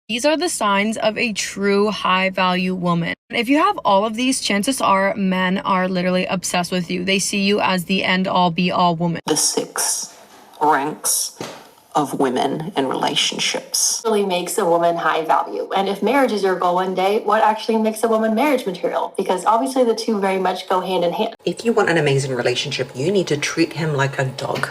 These are the signs of a true high-value woman. If you have all of these, chances are men are literally obsessed with you. They see you as the end-all, be-all woman. The 6 ranks of women in relationships really makes a woman high value. And if marriage is your goal one day, what actually makes a woman marriage material? Because obviously the two very much go hand in hand. If you want an amazing relationship, you need to treat him like a dog,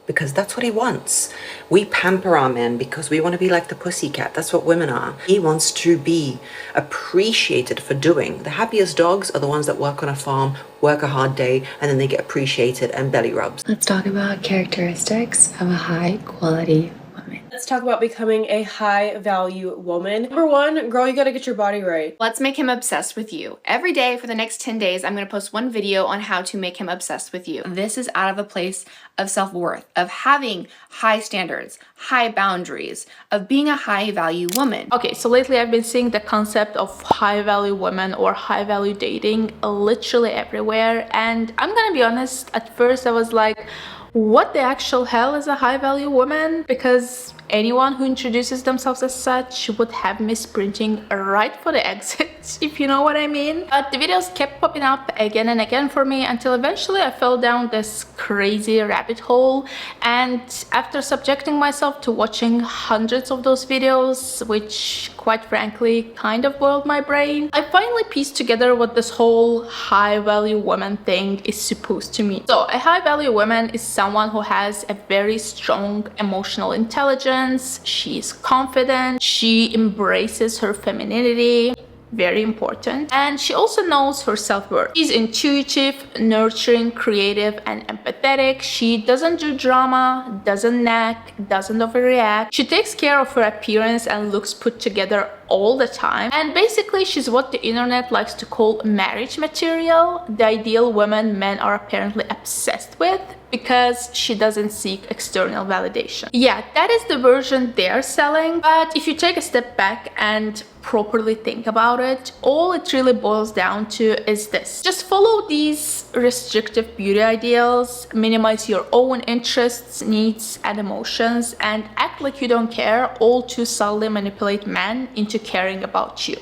because that's what he wants. We pamper our men because we want to be like the pussycat. That's what women are. He wants to be appreciated for doing. The happiest dogs are the ones that work on a farm, work a hard day, and then they get appreciated and belly rubs. Let's talk about characteristics of a high quality woman. Let's talk about becoming a high value woman. Number 1, girl, you gotta get your body right. Let's make him obsessed with you. Every day for the next 10 days, I'm gonna post one video on how to make him obsessed with you. This is out of a place of self-worth, of having high standards, high boundaries, of being a high value woman. Okay, so lately I've been seeing the concept of high value women or high value dating literally everywhere. And I'm gonna be honest, at first I was like, what the actual hell is a high value woman? Because anyone who introduces themselves as such would have me sprinting right for the exit, if you know what I mean. But the videos kept popping up again and again for me until eventually I fell down this crazy rabbit hole. And after subjecting myself to watching hundreds of those videos, which quite frankly kind of boiled my brain, I finally pieced together what this whole high value woman thing is supposed to mean. So a high value woman is someone who has a very strong emotional intelligence. She's confident, she embraces her femininity, very important, and she also knows her self-worth. She's intuitive, nurturing, creative, and empathetic. She doesn't do drama, doesn't nag, doesn't overreact. She takes care of her appearance and looks put together all the time. And basically she's what the internet likes to call marriage material, the ideal woman men are apparently obsessed with, because she doesn't seek external validation. Yeah, that is the version they're selling, but if you take a step back and properly think about it, all it really boils down to is this: just follow these restrictive beauty ideals, minimize your own interests, needs, and emotions, and act like you don't care, all to subtly manipulate men into caring about you.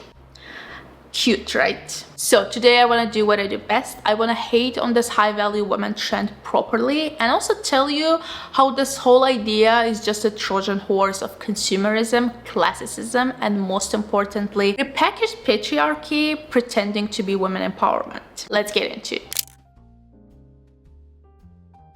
Cute, right? So today I want to do what I do best. I want to hate on this high value woman trend properly, and also tell you how this whole idea is just a Trojan horse of consumerism, classism, and most importantly, repackaged patriarchy pretending to be women empowerment. Let's get into it.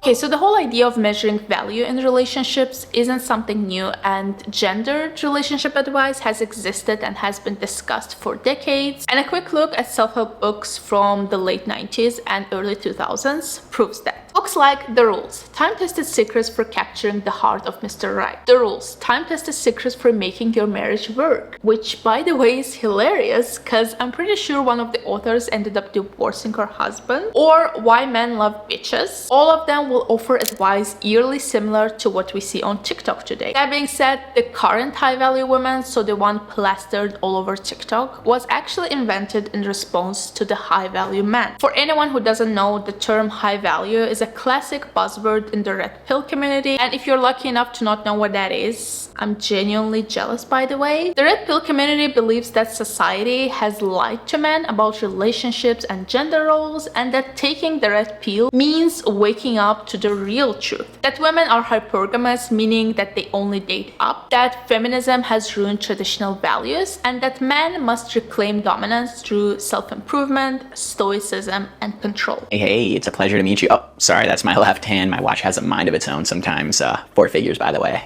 Okay, so the whole idea of measuring value in relationships isn't something new, and gendered relationship advice has existed and has been discussed for decades. And a quick look at self-help books from the late 90s and early 2000s proves that. Books like The Rules, time-tested secrets for capturing the heart of Mr. Right. The Rules, time-tested secrets for making your marriage work, which by the way is hilarious because I'm pretty sure one of the authors ended up divorcing her husband. Or Why Men Love Bitches. All of them will offer advice eerily similar to what we see on TikTok today. That being said, the current high-value woman, so the one plastered all over TikTok, was actually invented in response to the high-value man. For anyone who doesn't know, the term high value is a classic buzzword in the red pill community, and if you're lucky enough to not know what that is, I'm genuinely jealous, by the way. The red pill community believes that society has lied to men about relationships and gender roles, and that taking the red pill means waking up to the real truth. That women are hypergamous, meaning that they only date up, that feminism has ruined traditional values, and that men must reclaim dominance through self-improvement, stoicism, and control. Hey, it's a pleasure to meet you. Oh, sorry, that's my left hand. My watch has a mind of its own sometimes. 4 figures, by the way.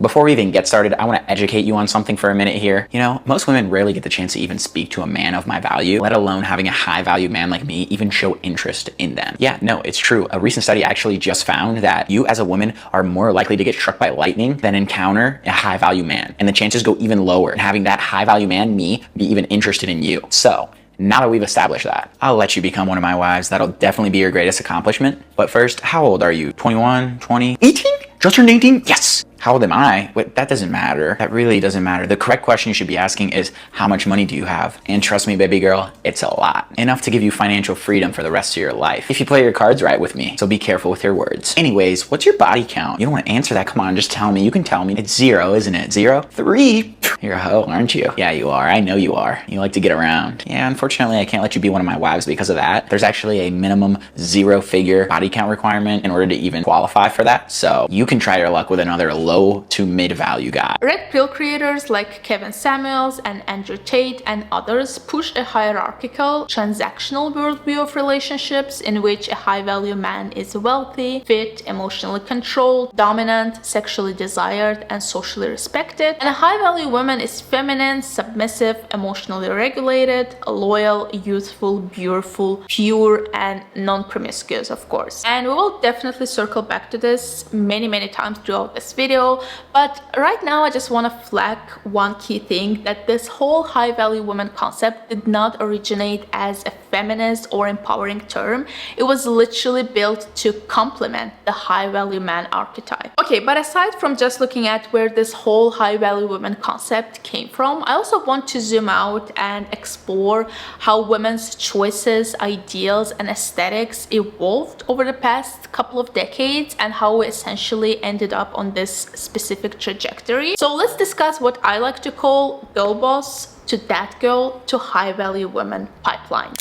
Before we even get started, I want to educate you on something for a minute here. You know, most women rarely get the chance to even speak to a man of my value, let alone having a high value man like me even show interest in them. Yeah, no, it's true. A recent study actually just found that you as a woman are more likely to get struck by lightning than encounter a high value man. And the chances go even lower in having that high value man, me, be even interested in you. So, now that we've established that, I'll let you become one of my wives. That'll definitely be your greatest accomplishment. But first, how old are you? 21, 20, 18? Just turned 18? Yes! How old am I? Wait, that doesn't matter. That really doesn't matter. The correct question you should be asking is, how much money do you have? And trust me, baby girl, it's a lot. Enough to give you financial freedom for the rest of your life. If you play your cards right with me. So be careful with your words. Anyways, what's your body count? You don't want to answer that. Come on, just tell me. You can tell me. It's 0, isn't it? 0? 3? You're a hoe, aren't you? Yeah, you are. I know you are. You like to get around. Yeah, unfortunately, I can't let you be one of my wives because of that. There's actually a minimum 0-figure body count requirement in order to even qualify for that. So you can try your luck with another low to mid value guy. Red pill creators like Kevin Samuels and Andrew Tate and others push a hierarchical, transactional worldview of relationships in which a high-value man is wealthy, fit, emotionally controlled, dominant, sexually desired, and socially respected, and a high-value woman is feminine, submissive, emotionally regulated, loyal, youthful, beautiful, pure, and non-promiscuous, of course. And we will definitely circle back to this many times throughout this video, but right now I just want to flag one key thing, that this whole high-value woman concept did not originate as a feminist or empowering term. It was literally built to complement the high-value man archetype. Okay, but aside from just looking at where this whole high-value woman concept came from, I also want to zoom out and explore how women's choices, ideals, and aesthetics evolved over the past couple of decades and how we essentially ended up on this specific trajectory. So let's discuss what I like to call girl boss to that girl to high-value women pipeline.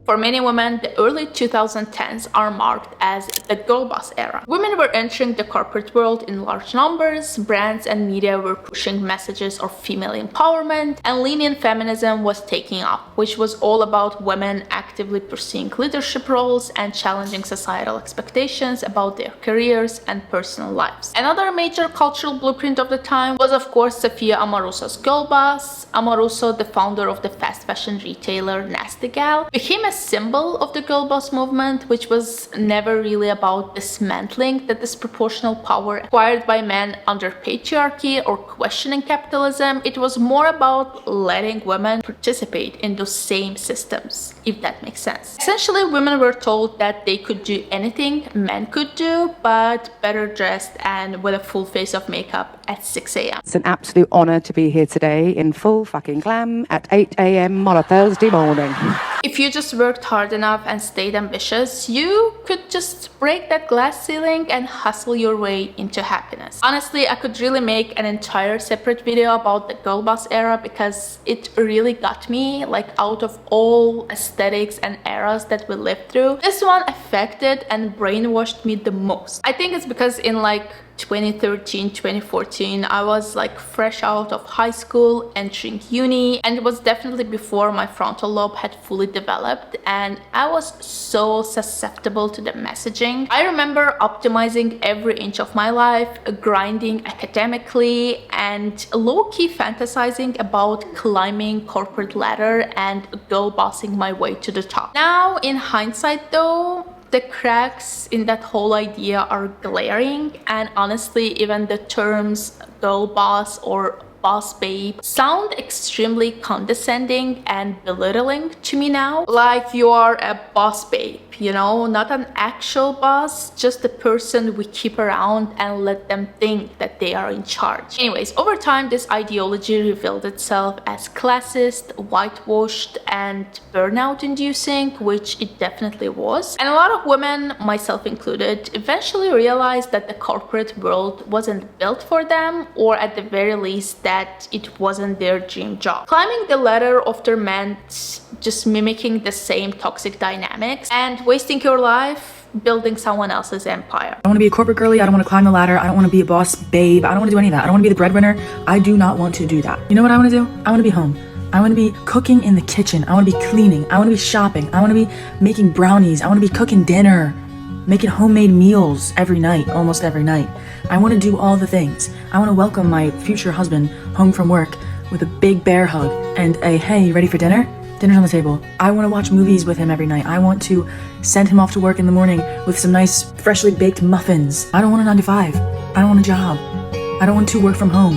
For many women, the early 2010s are marked as the girl boss era. Women were entering the corporate world in large numbers, brands and media were pushing messages of female empowerment, and lenient feminism was taking off, which was all about women actively pursuing leadership roles and challenging societal expectations about their careers and personal lives. Another major cultural blueprint of the time was, of course, Sofia Amoruso's girl boss. Amoruso, the founder of the fast fashion retailer Nasty Gal, became a symbol of the girl boss movement, which was never really about dismantling the disproportional power acquired by men under patriarchy or questioning capitalism. It was more about letting women participate in those same systems, if that makes sense. Essentially, women were told that they could do anything men could do, but better dressed and with a full face of makeup at 6 a.m. It's an absolute honor to be here today in full fucking glam at 8 a.m. on a Thursday morning. If you just worked hard enough and stayed ambitious, you could just break that glass ceiling and hustle your way into happiness. Honestly, I could really make an entire separate video about the girl boss era because it really got me, like, out of all aesthetics and eras that we lived through. This one affected and brainwashed me the most. I think it's because in like 2013, 2014, I was like fresh out of high school, entering uni, and it was definitely before my frontal lobe had fully developed, and I was so susceptible to the messaging. I remember optimizing every inch of my life, grinding academically, and low-key fantasizing about climbing corporate ladder and girl bossing my way to the top. Now, in hindsight though, the cracks in that whole idea are glaring, and honestly, even the terms girl boss or boss babe sound extremely condescending and belittling to me now. Like, you are a boss babe, you know, not an actual boss, just the person we keep around and let them think that they are in charge. Anyways, over time, this ideology revealed itself as classist, whitewashed, and burnout inducing, which it definitely was. And a lot of women, myself included, eventually realized that the corporate world wasn't built for them, or at the very least that it wasn't their dream job. Climbing the ladder often meant just mimicking the same toxic dynamics and wasting your life building someone else's empire. I don't want to be a corporate girly. I don't want to climb the ladder. I don't want to be a boss babe. I don't want to do any of that. I don't want to be the breadwinner. I do not want to do that. You know what I want to do? I want to be home. I want to be cooking in the kitchen. I want to be cleaning. I want to be shopping. I want to be making brownies. I want to be cooking dinner, making homemade meals every night, almost every night. I want to do all the things. I want to welcome my future husband home from work with a big bear hug and a, hey, you ready for dinner? Dinner's on the table. I want to watch movies with him every night. I want to send him off to work in the morning with some nice, freshly baked muffins. I don't want a 9-to-5. I don't want a job. I don't want to work from home.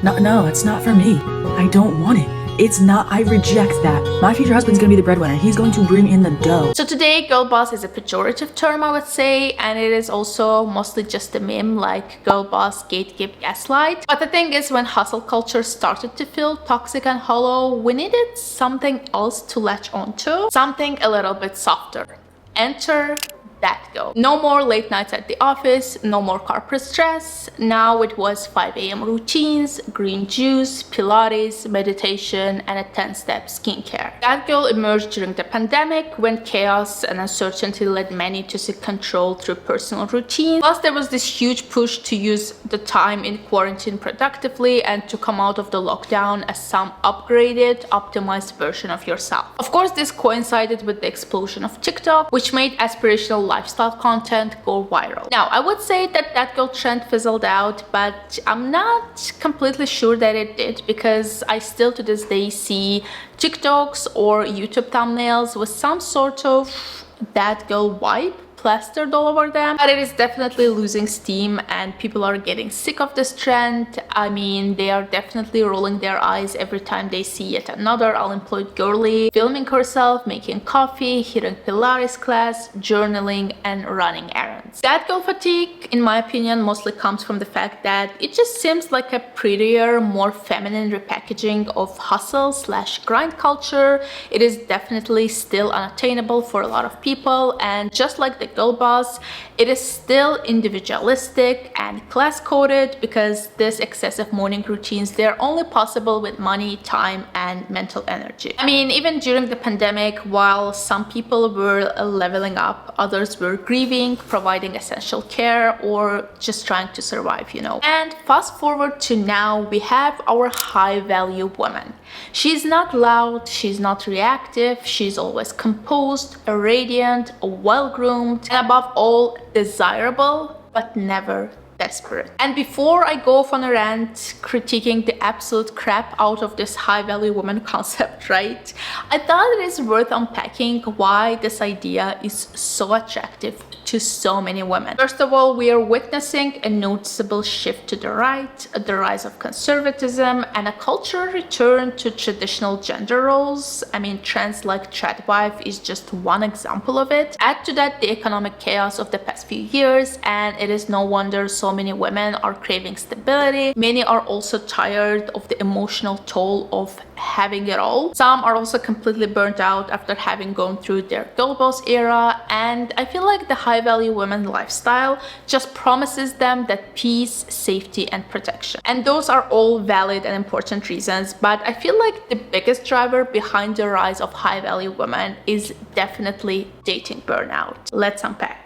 No, it's not for me. I don't want it. It's not, I reject that. My future husband's gonna be the breadwinner. He's going to bring in the dough. So today, girl boss is a pejorative term, I would say, and it is also mostly just a meme like girl boss, gatekeep, gaslight. But the thing is, when hustle culture started to feel toxic and hollow, we needed something else to latch onto, something a little bit softer. Enter that girl. No more late nights at the office, no more corporate stress. Now it was 5 a.m. routines, green juice, Pilates, meditation, and a 10-step skincare. That girl emerged during the pandemic when chaos and uncertainty led many to seek control through personal routine. Plus, there was this huge push to use the time in quarantine productively and to come out of the lockdown as some upgraded, optimized version of yourself. Of course, this coincided with the explosion of TikTok, which made aspirational lifestyle content go viral. Now, I would say that that girl trend fizzled out, but I'm not completely sure that it did, because I still to this day see TikToks or YouTube thumbnails with some sort of that girl vibe plastered all over them. But it is definitely losing steam and people are getting sick of this trend. I mean, they are definitely rolling their eyes every time they see yet another unemployed girly filming herself, making coffee, hitting Pilates class, journaling, and running errands. That girl fatigue, in my opinion, mostly comes from the fact that it just seems like a prettier, more feminine repackaging of hustle/grind culture. It is definitely still unattainable for a lot of people, and just like the girl boss, it is still individualistic and class coded, because this excessive morning routines, they're only possible with money, time, and mental energy. I mean, even during the pandemic, while some people were leveling up, others were grieving, providing essential care, or just trying to survive, you know. And fast forward to now, we have our high value woman. She's not loud, she's not reactive, she's always composed, radiant, well-groomed, and above all, desirable, but never desperate. And before I go off on a rant critiquing the absolute crap out of this high value woman concept, right? I thought it is worth unpacking why this idea is so attractive to so many women. First of all, we are witnessing a noticeable shift to the right, the rise of conservatism, and a cultural return to traditional gender roles. I mean, trends like tradwife is just one example of it. Add to that the economic chaos of the past few years, and it is no wonder so many women are craving stability. Many are also tired of the emotional toll of having it all. Some are also completely burnt out after having gone through their girl boss era, and I feel like the high value women lifestyle just promises them that peace, safety, and protection. And those are all valid and important reasons, but I feel like the biggest driver behind the rise of high value women is definitely dating burnout. Let's unpack.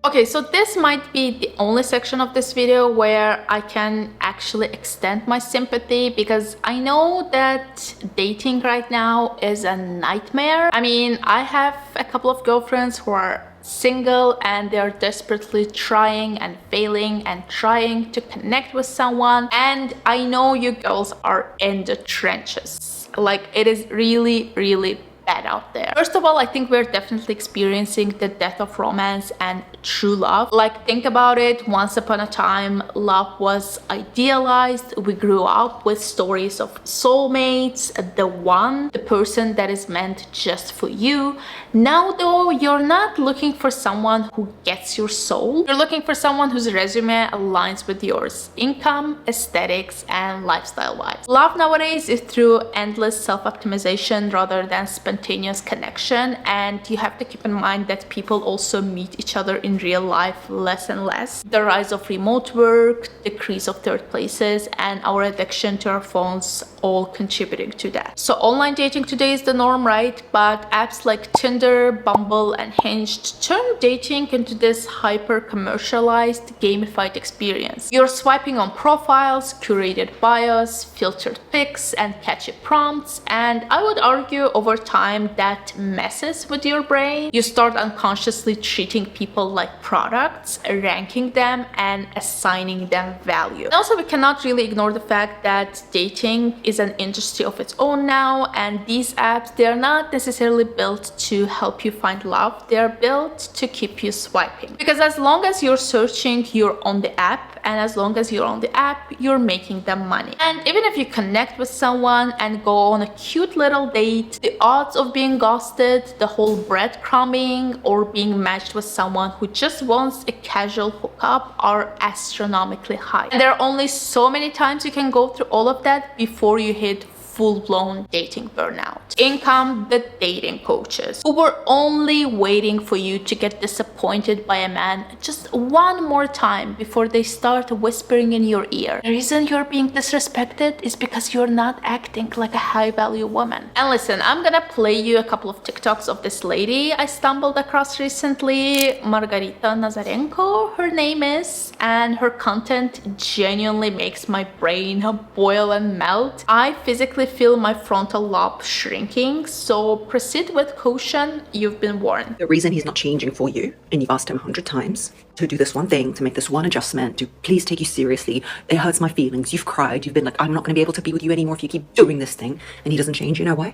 Okay, so this might be the only section of this video where I can actually extend my sympathy, because I know that dating right now is a nightmare. I mean, I have a couple of girlfriends who are single and they're desperately trying and failing and trying to connect with someone, and I know you girls are in the trenches. Like, it is really, really bad out there. First of all, I think we're definitely experiencing the death of romance and true love. Like, think about it. Once upon a time, love was idealized. We grew up with stories of soulmates, the one, the person that is meant just for you. Now though, you're not looking for someone who gets your soul. You're looking for someone whose resume aligns with yours, income, aesthetics, and lifestyle wise. Love nowadays is through endless self-optimization rather than spontaneous connection, and you have to keep in mind that people also meet each other in real life less and less. The rise of remote work, decrease of third places, and our addiction to our phones all contributing to that. So online dating today is the norm, right? But apps like Tinder, Bumble, and Hinge turn dating into this hyper commercialized, gamified experience. You're swiping on profiles, curated bios, filtered pics, and catchy prompts, and I would argue over time that messes with your brain. You start unconsciously treating people like products, ranking them and assigning them value. And also, we cannot really ignore the fact that dating is an industry of its own now, and these apps, they're not necessarily built to help you find love, they're built to keep you swiping. Because as long as you're searching, you're on the app, and as long as you're on the app, you're making them money. And even if you connect with someone and go on a cute little date, the odds of being ghosted, the whole breadcrumbing, or being matched with someone who just wants a casual hookup are astronomically high. And there are only so many times you can go through all of that before you hit full-blown dating burnout. In come the dating coaches, who were only waiting for you to get disappointed by a man just one more time before they start whispering in your ear. The reason you're being disrespected is because you're not acting like a high-value woman. And listen, I'm gonna play you a couple of TikToks of this lady I stumbled across recently, Margarita Nazarenko, her name is, and her content genuinely makes my brain boil and melt. I physically feel my frontal lobe shrinking, so proceed with caution, you've been warned. The reason he's not changing for you, and you've asked him 100 times to do this one thing, to make this one adjustment, to please take you seriously, it hurts my feelings, you've cried, you've been like, I'm not going to be able to be with you anymore if you keep doing this thing, and he doesn't change. You know why?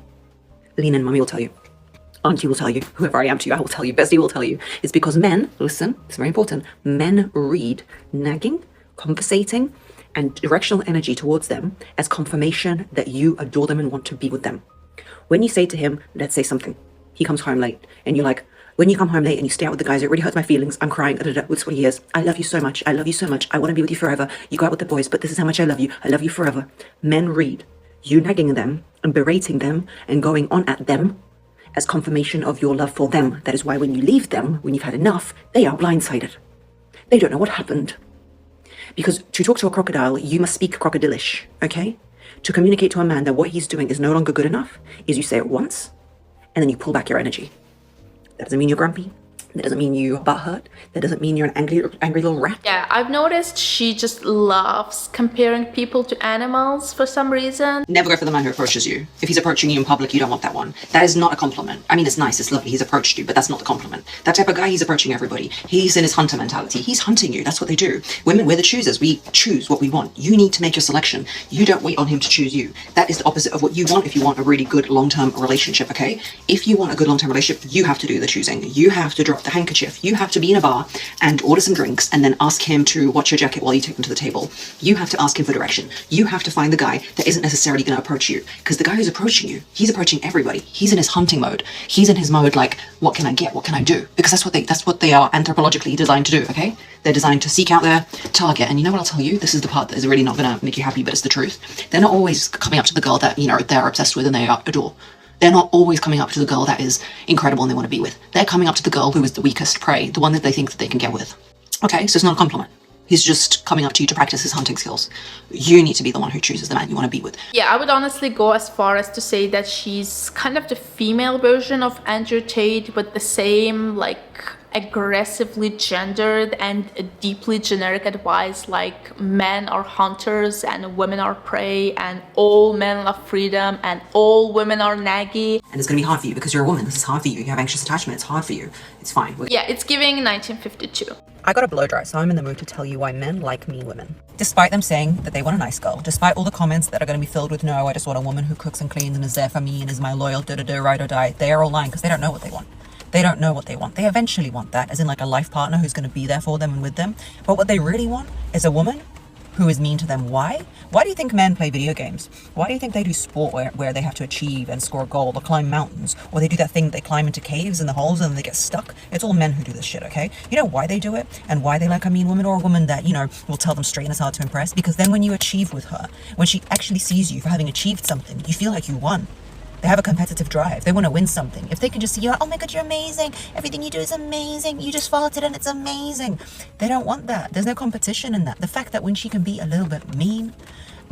Lean in, mommy will tell you. Auntie will tell you, whoever I am to you, I will tell you, bestie will tell you. It's because men, listen, it's very important, men read nagging, conversating, and directional energy towards them as confirmation that you adore them and want to be with them. When you say to him, let's say something, he comes home late, and you're like, when you come home late and you stay out with the guys, it really hurts my feelings, I'm crying, that's what he is. I love you so much, I love you so much, I want to be with you forever, you go out with the boys, but this is how much I love you forever. Men read you nagging them and berating them and going on at them as confirmation of your love for them. That is why when you leave them, when you've had enough, they are blindsided. They don't know what happened. Because to talk to a crocodile, you must speak crocodilish, okay? To communicate to a man that what he's doing is no longer good enough, is you say it once, and then you pull back your energy. That doesn't mean you're grumpy. That doesn't mean you're butthurt. That doesn't mean you're an angry little rat. Yeah, I've noticed she just loves comparing people to animals for some reason. Never go for the man who approaches you. If he's approaching you in public, you don't want that one. That is not a compliment. I mean, it's nice, it's lovely, he's approached you, but that's not the compliment. That type of guy, he's approaching everybody. He's in his hunter mentality. He's hunting you. That's what they do. Women, we're the choosers. We choose what we want. You need to make your selection. You don't wait on him to choose you. That is the opposite of what you want if you want a really good long-term relationship, okay? If you want a good long-term relationship, you have to do the choosing. You have to drop the handkerchief. You have to be in a bar and order some drinks and then ask him to watch your jacket while you take them to the table. You have to ask him for direction. You have to find the guy that isn't necessarily going to approach you, because the guy who's approaching you, he's approaching everybody. He's in his hunting mode. He's in his mode like, what can I get? What can I do? Because that's what they are anthropologically designed to do, okay? They're designed to seek out their target. And you know what I'll tell you? This is the part that is really not going to make you happy, but it's the truth. They're not always coming up to the girl that, you know, they're obsessed with and they adore. They're not always coming up to the girl that is incredible and they want to be with. They're coming up to the girl who is the weakest prey, the one that they think that they can get with. Okay, so it's not a compliment. He's just coming up to you to practice his hunting skills. You need to be the one who chooses the man you want to be with. Yeah, I would honestly go as far as to say that she's kind of the female version of Andrew Tate, with the same, like, aggressively gendered and deeply generic advice like men are hunters and women are prey and all men love freedom and all women are naggy. And it's going to be hard for you because you're a woman. This is hard for you. You have anxious attachment. It's hard for you. It's fine. Yeah, it's giving 1952. I got a blow dry, so I'm in the mood to tell you why men like mean women. Despite them saying that they want a nice girl, despite all the comments that are going to be filled with, no, I just want a woman who cooks and cleans and is there for me and is my loyal ride or die, they are all lying because they don't know what they want. They don't know what they want. They eventually want that, as in like a life partner who's going to be there for them and with them. But what they really want is a woman who is mean to them. Why? Why do you think men play video games? Why do you think they do sport where they have to achieve and score a goal or climb mountains? Or they do that thing, they climb into caves and the holes and they get stuck? It's all men who do this shit, okay? You know why they do it? And why they like a mean woman or a woman that, you know, will tell them straight and it's hard to impress? Because then when you achieve with her, when she actually sees you for having achieved something, you feel like you won. They have a competitive drive. They want to win something. If they can just see you like, oh my God, you're amazing. Everything you do is amazing. You just farted and it's amazing. They don't want that. There's no competition in that. The fact that when she can be a little bit mean,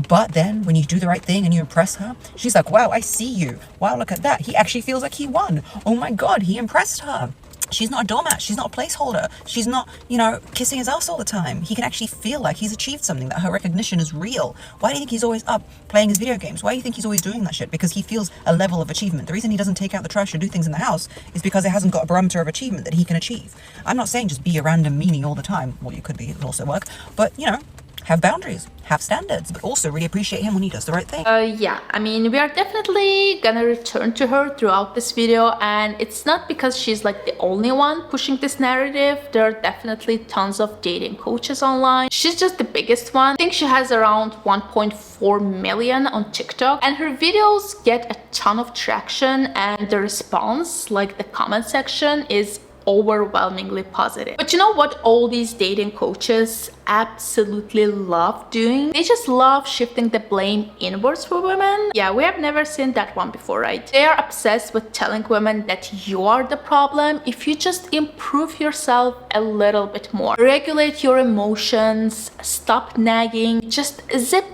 but then when you do the right thing and you impress her, she's like, wow, I see you. Wow, look at that. He actually feels like he won. Oh my God, he impressed her. She's not a doormat. She's not a placeholder. She's not, you know, kissing his ass all the time. He can actually feel like he's achieved something, that her recognition is real. Why do you think he's always up playing his video games? Why do you think he's always doing that shit? Because he feels a level of achievement. The reason he doesn't take out the trash or do things in the house is because it hasn't got a barometer of achievement that he can achieve. I'm not saying just be a random meanie all the time. Well, you could be, it would also work. But, you know, have boundaries, have standards, but also really appreciate him when he does the right thing. Yeah, I mean, we are definitely gonna return to her throughout this video, and it's not because she's like the only one pushing this narrative. There are definitely tons of dating coaches online. She's just the biggest one. I think she has around 1.4 million on TikTok, and her videos get a ton of traction, and the response, like the comment section, is overwhelmingly positive. But you know what all these dating coaches absolutely love doing? They just love shifting the blame inwards for women. Yeah, we have never seen that one before, right? They are obsessed with telling women that you are the problem if you just improve yourself a little bit more. Regulate your emotions, stop nagging, just zip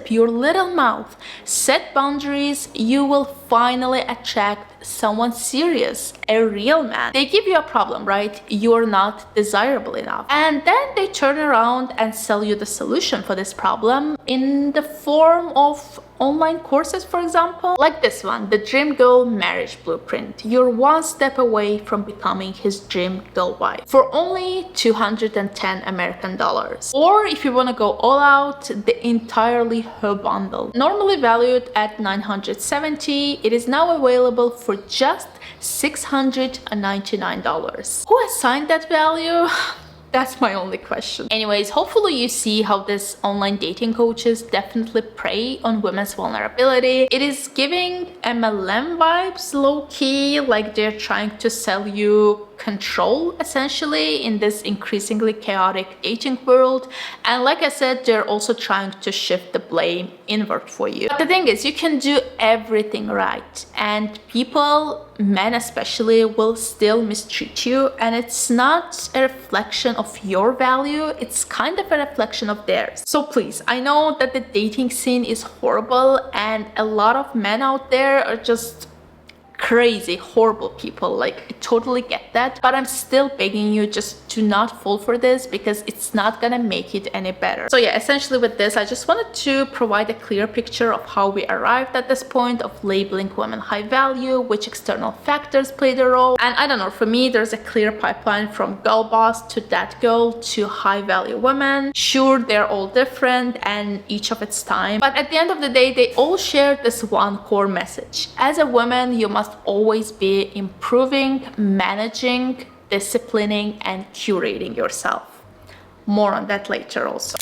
your little mouth. Set boundaries, you will finally attract someone serious, a real man. They give you a problem, right? You're not desirable enough. And then they turn around and sell you the solution for this problem in the form of online courses, for example, like this one, the Dream Girl Marriage Blueprint. You're one step away from becoming his dream girl wife for only 210 American dollars. Or if you want to go all out, the entirely her bundle. Normally valued at $970, it is now available for just $699. Who assigned that value? That's my only question. Anyways, hopefully you see how this online dating coaches definitely prey on women's vulnerability. It is giving MLM vibes low-key, like they're trying to sell you control essentially in this increasingly chaotic dating world. And like I said, they're also trying to shift the blame inward for you. But the thing is, you can do everything right, and people, men especially, will still mistreat you, and it's not a reflection of your value, it's kind of a reflection of theirs. So please, I know that the dating scene is horrible and a lot of men out there are just crazy, horrible people, like I totally get that, but I'm still begging you just to not fall for this, because it's not gonna make it any better. So yeah, essentially with this, I just wanted to provide a clear picture of how we arrived at this point of labeling women high value, which external factors played a role. And I don't know, for me, there's a clear pipeline from girl boss to that girl to high value women. Sure, they're all different and each of its time, but at the end of the day, they all share this one core message. As a woman, you must always be improving, managing, disciplining, and curating yourself. More on that later also.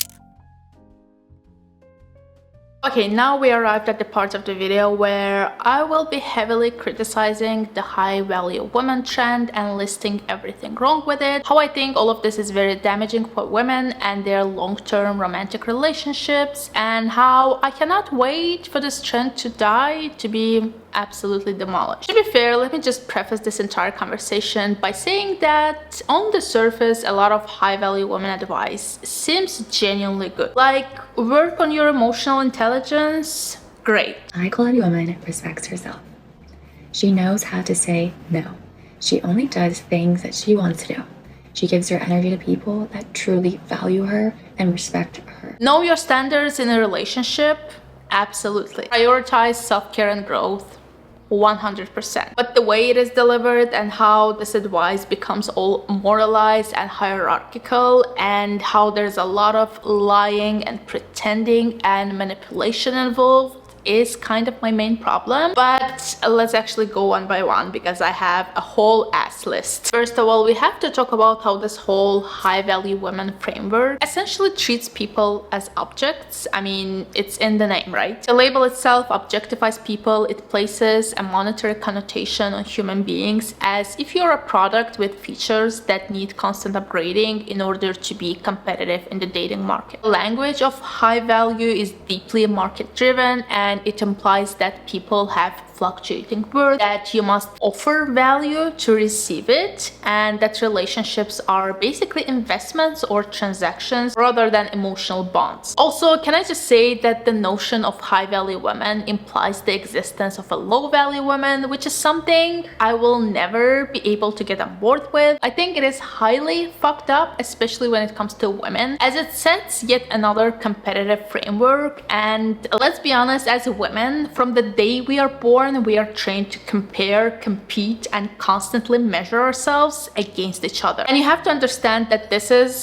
Okay, now we arrived at the part of the video where I will be heavily criticizing the high value woman trend and listing everything wrong with it, how I think all of this is very damaging for women and their long-term romantic relationships, and how I cannot wait for this trend to die, to be absolutely demolished. To be fair, let me just preface this entire conversation by saying that on the surface, a lot of high value women advice seems genuinely good. Like, work on your emotional intelligence, great. High quality woman respects herself. She knows how to say no. She only does things that she wants to do. She gives her energy to people that truly value her and respect her. Know your standards in a relationship, absolutely. Prioritize self-care and growth, 100%. But the way it is delivered and how this advice becomes all moralized and hierarchical, and how there's a lot of lying and pretending and manipulation involved, is kind of my main problem. But let's actually go one by one, because I have a whole ass list. First of all, we have to talk about how this whole high value women framework essentially treats people as objects. I mean, it's in the name, right? The label itself objectifies people. It places a monetary connotation on human beings as if you're a product with features that need constant upgrading in order to be competitive in the dating market. The language of high value is deeply market driven, and it implies that people have fluctuating worth, that you must offer value to receive it, and that relationships are basically investments or transactions rather than emotional bonds. Also, can I just say that the notion of high value women implies the existence of a low value woman, which is something I will never be able to get on board with. I think it is highly fucked up, especially when it comes to women, as it sets yet another competitive framework. And let's be honest, as women, from the day we are born, we are trained to compare, compete, and constantly measure ourselves against each other. And you have to understand that this is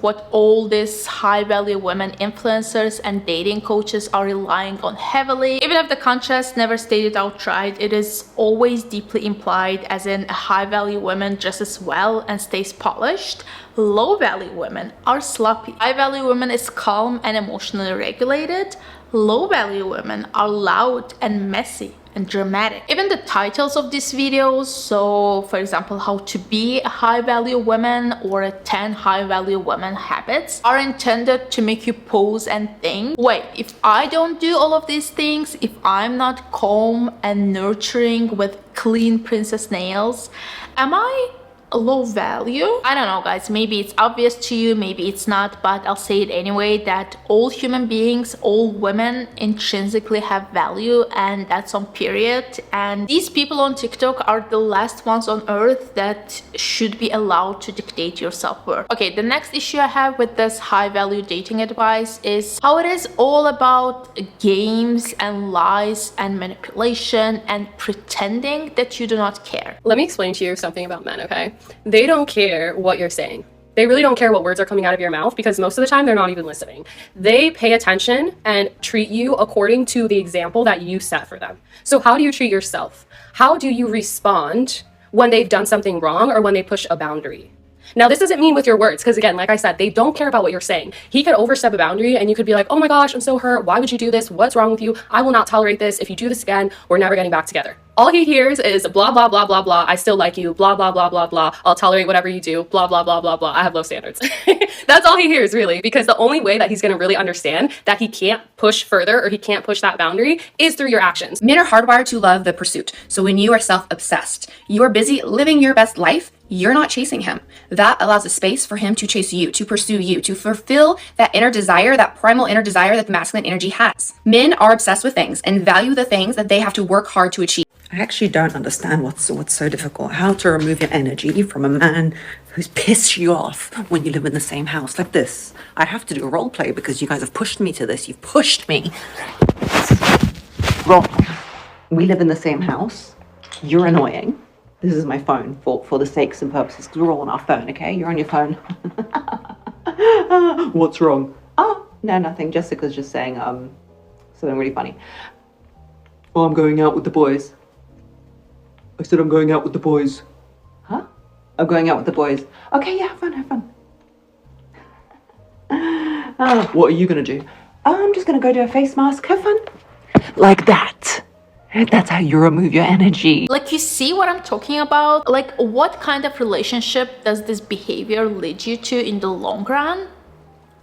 what all these high value women influencers and dating coaches are relying on heavily. Even if the contrast never stated outright, it is always deeply implied, as in a high value woman dresses well and stays polished. Low value women are sloppy. High value women is calm and emotionally regulated. Low value women are loud and messy and dramatic. Even the titles of these videos, so for example, how to be a high value woman or a 10 high value woman habits, are intended to make you pause and think, wait, if I don't do all of these things, if I'm not calm and nurturing with clean princess nails, am I low value? I don't know, guys, maybe it's obvious to you, maybe it's not, but I'll say it anyway, that all human beings, all women intrinsically have value, and that's on period. And these people on TikTok are the last ones on earth that should be allowed to dictate your self-worth. Okay, the next issue I have with this high value dating advice is how it is all about games and lies and manipulation and pretending that you do not care. Let me explain to you something about men, okay? They don't care what you're saying. They really don't care what words are coming out of your mouth, because most of the time they're not even listening. They pay attention and treat you according to the example that you set for them. So how do you treat yourself? How do you respond when they've done something wrong or when they push a boundary? Now, this doesn't mean with your words, because again, like I said, they don't care about what you're saying. He could overstep a boundary and you could be like, oh my gosh, I'm so hurt. Why would you do this? What's wrong with you? I will not tolerate this. If you do this again, we're never getting back together. All he hears is blah, blah, blah, blah, blah. I still like you. Blah, blah, blah, blah, blah. I'll tolerate whatever you do. Blah, blah, blah, blah, blah. I have low standards. That's all he hears, really, because the only way that he's going to really understand that he can't push further or he can't push that boundary is through your actions. Men are hardwired to love the pursuit. So when you are self-obsessed, you are busy living your best life, you're not chasing him. That allows a space for him to chase you, to pursue you, to fulfill that inner desire, that primal inner desire that the masculine energy has. Men are obsessed with things and value the things that they have to work hard to achieve. I actually don't understand what's so difficult. How to remove your energy from a man who's pissed you off when you live in the same house like this. I have to do a role play because you guys have pushed me to this. You've pushed me. Role play. We live in the same house. You're annoying. This is my phone for the sakes and purposes, because we're all on our phone, okay? You're on your phone. What's wrong? Oh, no, nothing. Jessica's just saying something really funny. Oh, I'm going out with the boys. I said I'm going out with the boys. Huh? I'm going out with the boys. Okay, yeah, have fun, have fun. What are you gonna do? I'm just gonna go do a face mask. Have fun. Like that. That's how you remove your energy. Like, you see what I'm talking about? Like, what kind of relationship does this behavior lead you to in the long run?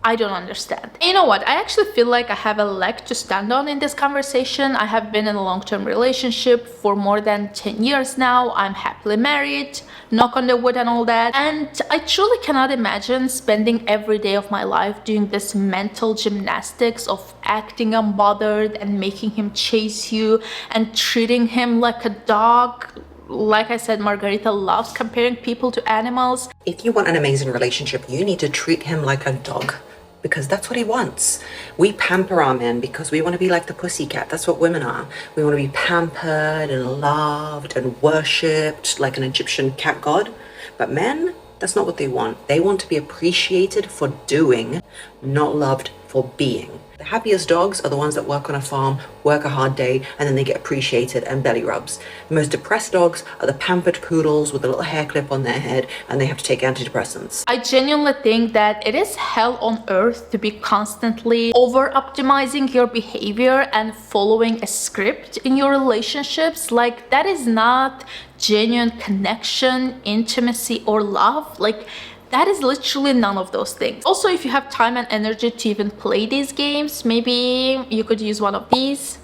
I don't understand. You know what? I actually feel like I have a leg to stand on in this conversation. I have been in a long-term relationship for more than 10 years now. I'm happily married, knock on the wood and all that. And I truly cannot imagine spending every day of my life doing this mental gymnastics of acting unbothered and making him chase you and treating him like a dog. Like I said, Margarita loves comparing people to animals. If you want an amazing relationship, you need to treat him like a dog, because that's what he wants. We pamper our men because we want to be like the pussycat. That's what women are. We want to be pampered and loved and worshipped like an Egyptian cat god. But men, that's not what they want. They want to be appreciated for doing, not loved for being. The happiest dogs are the ones that work on a farm, work a hard day, and then they get appreciated and belly rubs. The most depressed dogs are the pampered poodles with a little hair clip on their head, and they have to take antidepressants. I genuinely think that it is hell on earth to be constantly over-optimizing your behavior and following a script in your relationships. Like, that is not genuine connection, intimacy, or love. Like, that is literally none of those things. Also, if you have time and energy to even play these games, maybe you could use one of these.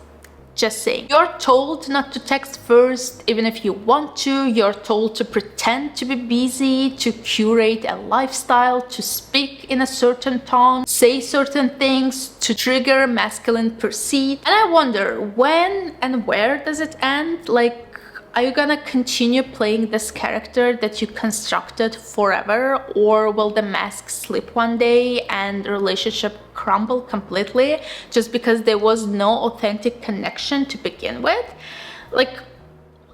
Just saying. You're told not to text first, even if you want to. You're told to pretend to be busy, to curate a lifestyle, to speak in a certain tone, say certain things, to trigger masculine pursuit. And I wonder, when and where does it end? Like, are you gonna continue playing this character that you constructed forever, or will the mask slip one day and the relationship crumble completely just because there was no authentic connection to begin with? Like,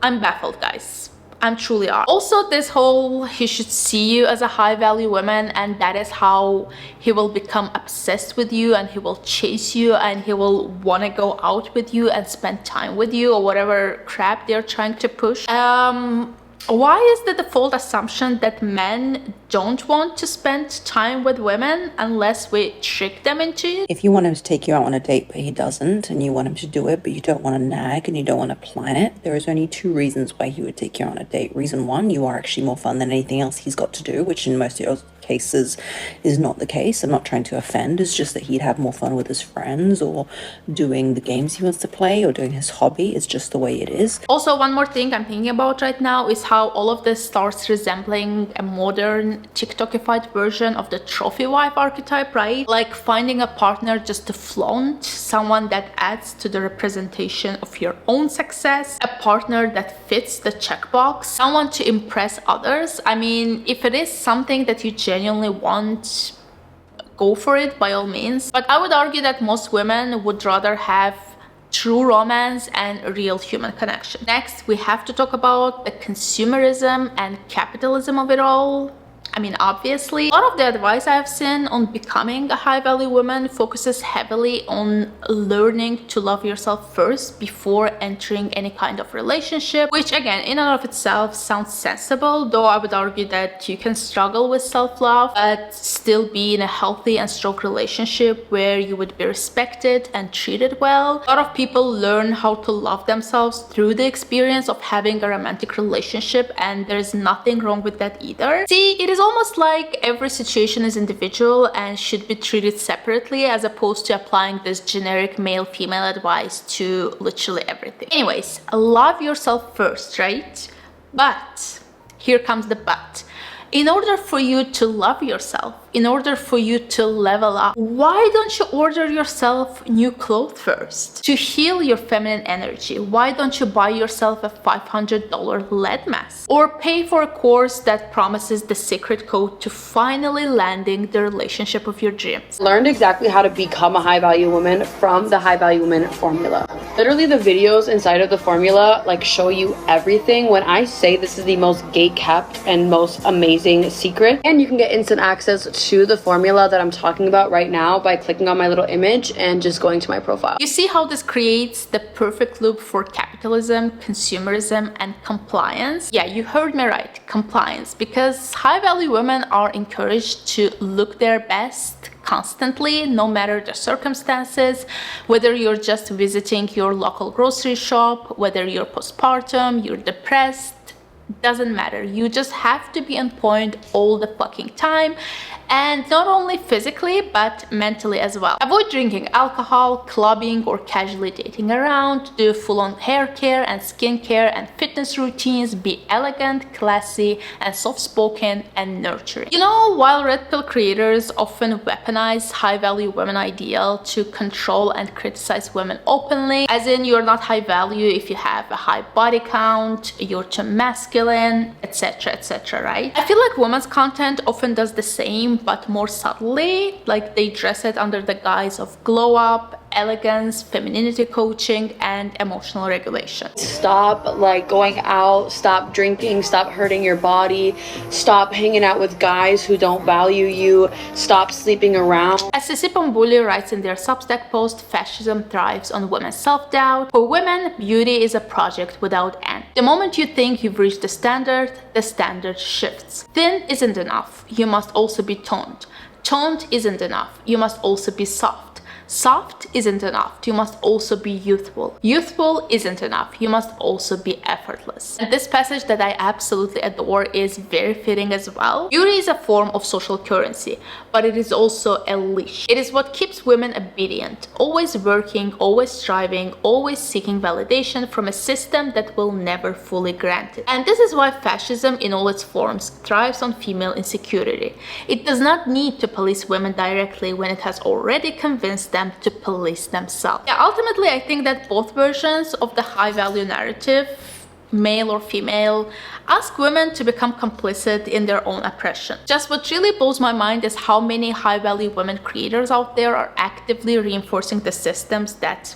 I'm baffled, guys. I'm truly are. Also, this whole he should see you as a high value woman, and that is how he will become obsessed with you, and he will chase you, and he will want to go out with you and spend time with you, or whatever crap they're trying to push. Why is the default assumption that men don't want to spend time with women unless we trick them into it? If you want him to take you out on a date but he doesn't, and you want him to do it but you don't want to nag and you don't want to plan it, there is only two reasons why he would take you out on a date. Reason one, you are actually more fun than anything else he's got to do, which in most of your cases is not the case. I'm not trying to offend, it's just that he'd have more fun with his friends or doing the games he wants to play or doing his hobby. It's just the way it is. Also, one more thing I'm thinking about right now is how all of this starts resembling a modern TikTokified version of the trophy wife archetype, right? Like finding a partner just to flaunt, someone that adds to the representation of your own success, a partner that fits the checkbox, someone to impress others. I mean, if it is something that you genuinely want, go for it by all means. But I would argue that most women would rather have true romance and real human connection. Next, we have to talk about the consumerism and capitalism of it all. I mean, obviously, a lot of the advice I've seen on becoming a high-value woman focuses heavily on learning to love yourself first before entering any kind of relationship, which again, in and of itself sounds sensible, though I would argue that you can struggle with self-love, but still be in a healthy and strong relationship where you would be respected and treated well. A lot of people learn how to love themselves through the experience of having a romantic relationship, and there's nothing wrong with that either. See, it is almost like every situation is individual and should be treated separately, as opposed to applying this generic male-female advice to literally everything. Anyways, love yourself first, right? But here comes the but. In order for you to love yourself, in order for you to level up, why don't you order yourself new clothes first? To heal your feminine energy, why don't you buy yourself a $500 lead mask? Or pay for a course that promises the secret code to finally landing the relationship of your dreams? Learned exactly how to become a high value woman from the high value woman formula. Literally the videos inside of the formula like show you everything. When I say this is the most gate kept and most amazing secret, and you can get instant access to the formula that I'm talking about right now by clicking on my little image and just going to my profile. You see how this creates the perfect loop for capitalism, consumerism, and compliance? Yeah, you heard me right, compliance, because high value women are encouraged to look their best constantly, no matter the circumstances, whether you're just visiting your local grocery shop, whether you're postpartum, you're depressed, doesn't matter. You just have to be on point all the fucking time, and not only physically but mentally as well. Avoid drinking alcohol, clubbing, or casually dating around. Do full-on hair care and skincare and fitness routines. Be elegant, classy, and soft-spoken and nurturing. You know, while red pill creators often weaponize high-value women ideal to control and criticize women openly, as in you're not high value if you have a high body count, you're too masculine, etc, etc, right? I feel like women's content often does the same but more subtly, like they dress it under the guise of glow up, elegance, femininity coaching, and emotional regulation. Stop like going out, stop drinking, stop hurting your body, stop hanging out with guys who don't value you, stop sleeping around. As Sissy Pambuli writes in their Substack post, fascism thrives on women's self-doubt. For women, beauty is a project without end. The moment you think you've reached the standard shifts. Thin isn't enough, you must also be toned. Toned isn't enough, you must also be soft. Soft isn't enough. You must also be youthful. Youthful isn't enough. You must also be effortless. And this passage that I absolutely adore is very fitting as well. Beauty is a form of social currency, but it is also a leash. It is what keeps women obedient, always working, always striving, always seeking validation from a system that will never fully grant it. And this is why fascism in all its forms thrives on female insecurity. It does not need to police women directly when it has already convinced them to police themselves. Yeah, ultimately, I think that both versions of the high value narrative, male or female, ask women to become complicit in their own oppression. Just what really blows my mind is how many high value women creators out there are actively reinforcing the systems that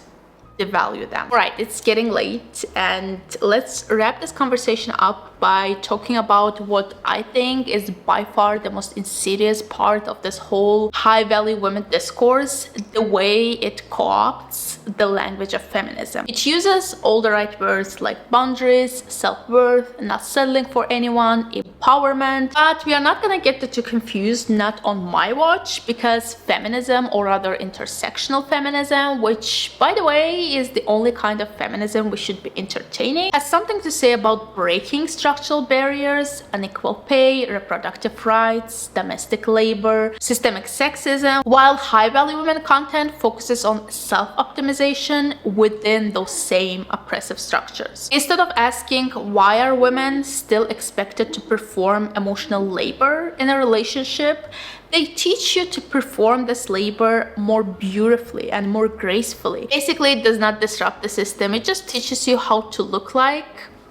devalue them. Right, it's getting late, and let's wrap this conversation up by talking about what I think is by far the most insidious part of this whole high value women discourse: the way it co-opts the language of feminism. It uses all the right words like boundaries, self-worth, not settling for anyone, empowerment, but we are not gonna get the two confused, not on my watch, because feminism, or rather intersectional feminism, which by the way is the only kind of feminism we should be entertaining, has something to say about breaking structural barriers, unequal pay, reproductive rights, domestic labor, systemic sexism, while high value women content focuses on self-optimization within those same oppressive structures. Instead of asking why are women still expected to perform emotional labor in a relationship, they teach you to perform this labor more beautifully and more gracefully. Basically, it does not disrupt the system. It just teaches you how to look like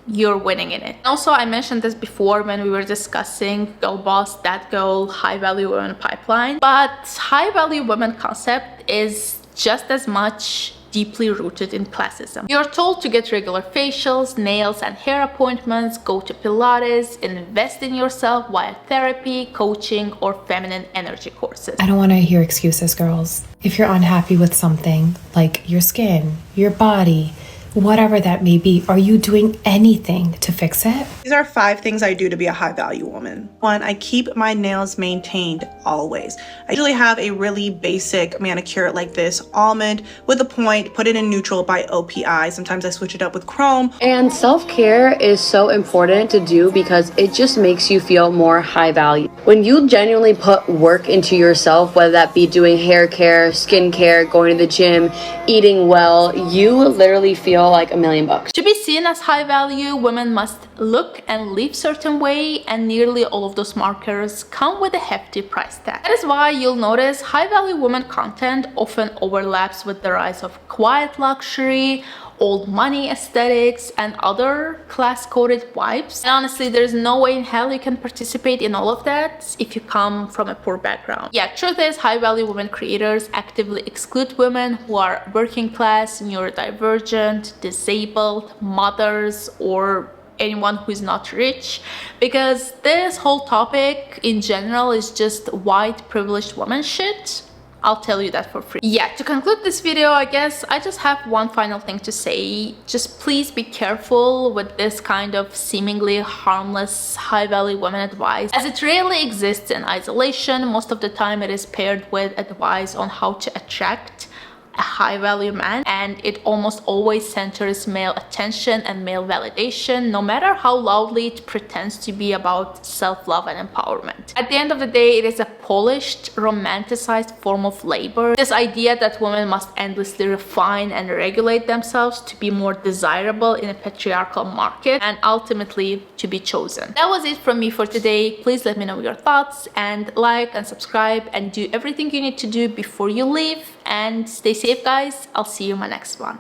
you're winning in it. Also, I mentioned this before when we were discussing Girl Boss, That Girl, High Value Women Pipeline, but High Value Women concept is just as much deeply rooted in classism. You're told to get regular facials, nails and hair appointments, go to Pilates, invest in yourself via therapy, coaching, or feminine energy courses. I don't want to hear excuses, girls. If you're unhappy with something, like your skin, your body, whatever that may be, are you doing anything to fix it? These are 5 things I do to be a high value woman. 1, I keep my nails maintained always. I usually have a really basic manicure like this, almond with a point, put it in neutral by OPI. Sometimes I switch it up with chrome. And self-care is so important to do because it just makes you feel more high value. When you genuinely put work into yourself, whether that be doing hair care, skin care, going to the gym, eating well, you literally feel like $1,000,000. To be seen as high value, women must look and live certain way, and nearly all of those markers come with a hefty price tag. That is why you'll notice high value women content often overlaps with the rise of quiet luxury, old money aesthetics, and other class-coded vibes. And honestly, there's no way in hell you can participate in all of that if you come from a poor background. Yeah, truth is, high-value women creators actively exclude women who are working class, neurodivergent, disabled, mothers, or anyone who is not rich, because this whole topic in general is just white privileged woman shit. I'll tell you that for free. Yeah, to conclude this video, I guess I just have one final thing to say. Just please be careful with this kind of seemingly harmless high-value women advice, as it rarely exists in isolation. Most of the time it is paired with advice on how to attract a high-value man, and it almost always centers male attention and male validation, no matter how loudly it pretends to be about self-love and empowerment. At the end of the day, it is a polished, romanticized form of labor. This idea that women must endlessly refine and regulate themselves to be more desirable in a patriarchal market and ultimately to be chosen. That was it from me for today. Please let me know your thoughts, and like and subscribe and do everything you need to do before you leave, and stay safe, guys. I'll see you in my next one.